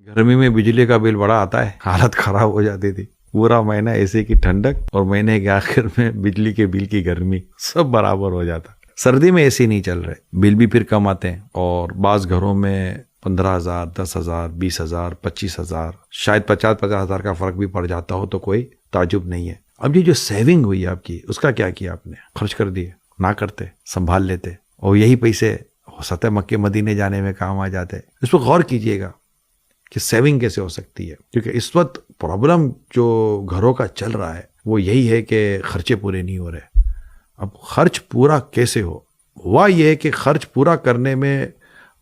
گرمی میں بجلی کا بل بڑا آتا ہے، حالت خراب ہو جاتی تھی، پورا مہینہ اے سی کی ٹھنڈک اور مہینے کے آخر میں بجلی کے بل کی گرمی، سب برابر ہو جاتا۔ سردی میں اے سی نہیں چل رہے، بل بھی پھر کم آتے ہیں، اور بعض گھروں میں 15,000 10,000 20,000 25,000 شاید 50,000 کا فرق بھی پڑ جاتا ہو تو کوئی تعجب نہیں ہے۔ اب یہ جو سیونگ ہوئی آپ کی، اس کا کیا کیا آپ نے؟ خرچ کر دیے؟ نہ کرتے، سنبھال لیتے، اور یہی پیسے ہو سکتا ہے مکے مدینے جانے میں کام آ جاتے۔ اس پہ غور کیجئے گا کہ سیونگ کیسے ہو سکتی ہے، کیونکہ اس وقت پرابلم جو گھروں کا چل رہا ہے وہ یہی ہے کہ خرچے پورے نہیں ہو رہے۔ اب خرچ پورا کیسے ہوا یہ ہے کہ خرچ پورا کرنے میں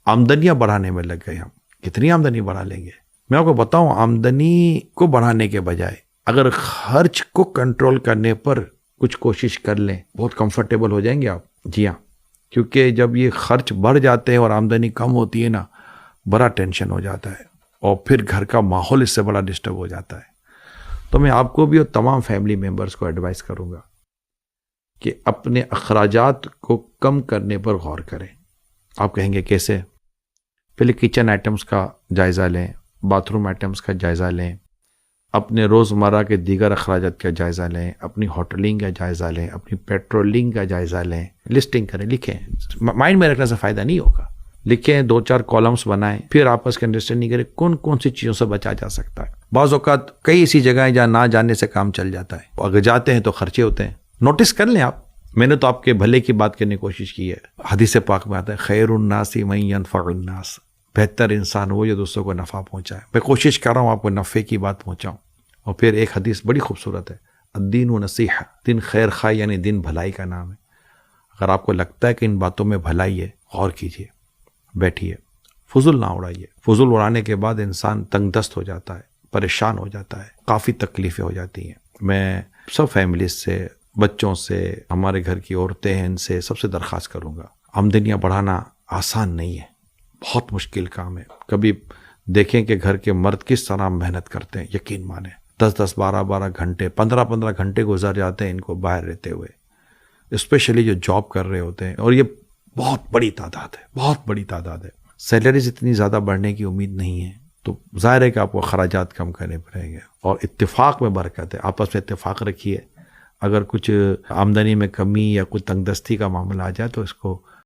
آمدنیاں بڑھانے میں لگ گئے۔ ہم کتنی آمدنی بڑھا لیں گے؟ میں آپ کو بتاؤں، آمدنی کو بڑھانے کے بجائے اگر خرچ کو کنٹرول کرنے پر کچھ کوشش کر لیں، بہت کمفرٹیبل ہو جائیں گے آپ۔ جی ہاں، کیونکہ جب یہ خرچ بڑھ جاتے ہیں اور آمدنی کم ہوتی ہے نا، بڑا ٹینشن ہو جاتا ہے، اور پھر گھر کا ماحول اس سے بڑا ڈسٹرب ہو جاتا ہے۔ تو میں آپ کو بھی اور تمام فیملی ممبرز کو ایڈوائز کروں گا کہ اپنے اخراجات کو کم کرنے پر غور کریں۔ آپ کہیں گے کیسے؟ پہلے کچن آئٹمز کا جائزہ لیں، باتھ روم آئٹمز کا جائزہ لیں، اپنے روزمرہ کے دیگر اخراجات کا جائزہ لیں، اپنی ہوٹلنگ کا جائزہ لیں، اپنی پیٹرولنگ کا جائزہ لیں، لسٹنگ کریں، لکھیں۔ مائنڈ میں رکھنے سے فائدہ نہیں ہوگا، لکھیں، 2-4 کالمز بنائیں، پھر آپس کے انڈرسٹینڈنگ کریں کون سی چیزوں سے بچا جا سکتا ہے۔ بعض اوقات کئی ایسی جگہیں جہاں نہ جانے سے کام چل جاتا ہے، اگر جاتے ہیں تو خرچے ہوتے ہیں۔ نوٹس کر لیں آپ، میں نے تو آپ کے بھلے کی بات کرنے کی کوشش کی ہے۔ حدیث پاک میں آتا ہے خیر الناس من ینفع الناس، بہتر انسان وہ جو دوسروں کو نفع پہنچائے۔ میں کوشش کر رہا ہوں آپ کو نفع کی بات پہنچاؤں۔ اور پھر ایک حدیث بڑی خوبصورت ہے، الدین نصیحہ، دین خیر خواہ یعنی دین بھلائی کا نام ہے۔ اگر آپ کو لگتا ہے کہ ان باتوں میں بھلائی ہے، غور کیجیے، بیٹھیے، فضول نہ اڑائیے۔ فضول اڑانے کے بعد انسان تنگ دست ہو جاتا ہے، پریشان ہو جاتا ہے، کافی تکلیفیں ہو جاتی ہیں۔ میں سب فیملیز سے، بچوں سے، ہمارے گھر کی عورتیں ہیں، ان سے سب سے درخواست کروں گا، آمدنیاں بڑھانا آسان نہیں ہے، بہت مشکل کام ہے۔ کبھی دیکھیں کہ گھر کے مرد کس طرح محنت کرتے ہیں، یقین مانیں 10-10 12-12 گھنٹے 15-15 گھنٹے گزر جاتے ہیں ان کو باہر رہتے ہوئے، اسپیشلی جو جاب کر رہے ہوتے ہیں، اور یہ بہت بڑی تعداد ہے، بہت بڑی تعداد ہے۔ سیلریز اتنی زیادہ بڑھنے کی امید نہیں ہے، تو ظاہر ہے کہ آپ کو اخراجات کم کرنے پڑیں گے۔ اور اتفاق میں برکت ہے، آپس میں اتفاق رکھیے۔ اگر کچھ آمدنی میں کمی یا کچھ تنگ دستی کا معاملہ آ جائے تو اس کو